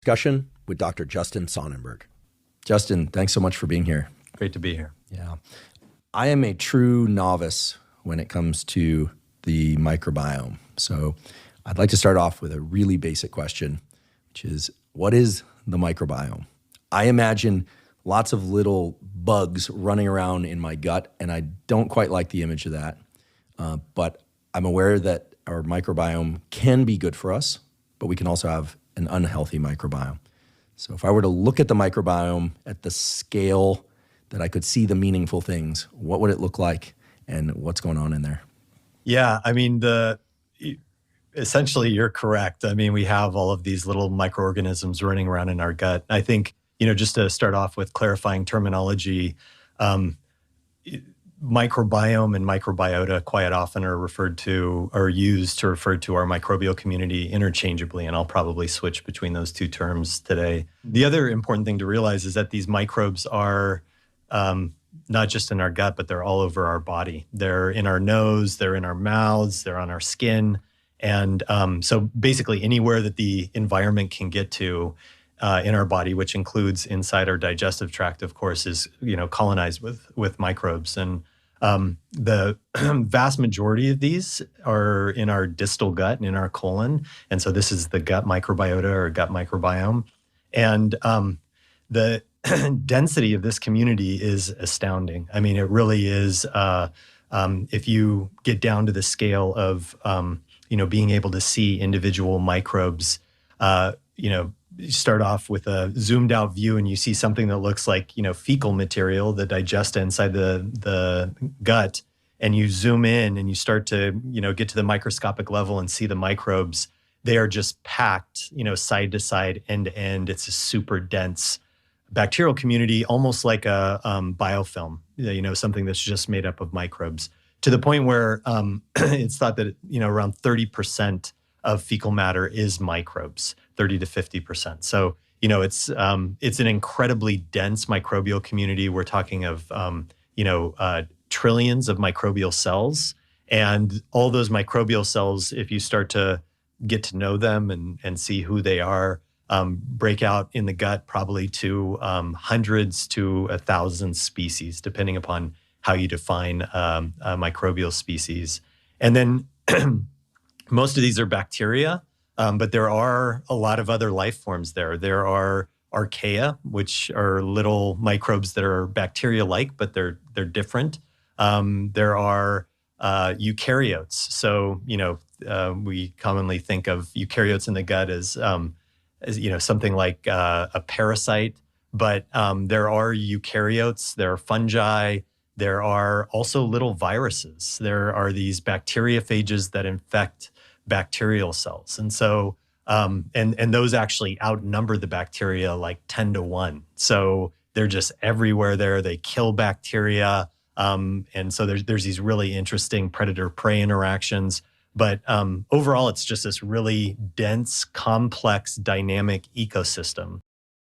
discussion with Dr. Justin Sonnenburg. Justin, thanks so much for being here. Great to be here. Yeah. I am a true novice when it comes to the microbiome. So I'd like to start off with a really basic question, which is, what is the microbiome? I imagine lots of little bugs running around in my gut, and I don't quite like the image of that. But I'm aware that our microbiome can be good for us, but we can also have an unhealthy microbiome. So if I were to look at the microbiome at the scale that I could see the meaningful things, what would it look like and what's going on in there? Yeah, I mean, essentially you're correct. I mean, we have all of these little microorganisms running around in our gut. I think, just to start off with clarifying terminology, microbiome and microbiota quite often are used to refer to our microbial community interchangeably, and I'll probably switch between those two terms today. The other important thing to realize is that these microbes are not just in our gut, but they're all over our body. They're in our nose, they're in our mouths, they're on our skin. And so basically anywhere that the environment can get to in our body, which includes inside our digestive tract, of course, is colonized with microbes. And the vast majority of these are in our distal gut and in our colon. And so this is the gut microbiota or gut microbiome. And the density of this community is astounding. I mean, it really is. If you get down to the scale of being able to see individual microbes, you start off with a zoomed out view and you see something that looks like, fecal material that digests inside the gut, and you zoom in and you start to, get to the microscopic level and see the microbes. They are just packed, side to side, end to end. It's a super dense bacterial community, almost like a biofilm, something that's just made up of microbes, to the point where it's thought that, around 30% of fecal matter is microbes, 30 to 50%. So, it's an incredibly dense microbial community. We're talking of, trillions of microbial cells. And all those microbial cells, if you start to get to know them and see who they are, break out in the gut probably to hundreds to 1,000 species, depending upon how you define a microbial species. And then most of these are bacteria, but there are a lot of other life forms there. There are archaea, which are little microbes that are bacteria-like, but they're different. There are eukaryotes. So, we commonly think of eukaryotes in the gut as something like a parasite, but there are eukaryotes, there are fungi, there are also little viruses. There are these bacteriophages that infect bacterial cells. And so, and those actually outnumber the bacteria like 10 to 1. So they're just everywhere there. They kill bacteria. And so there's these really interesting predator-prey interactions. But overall, it's just this really dense, complex, dynamic ecosystem.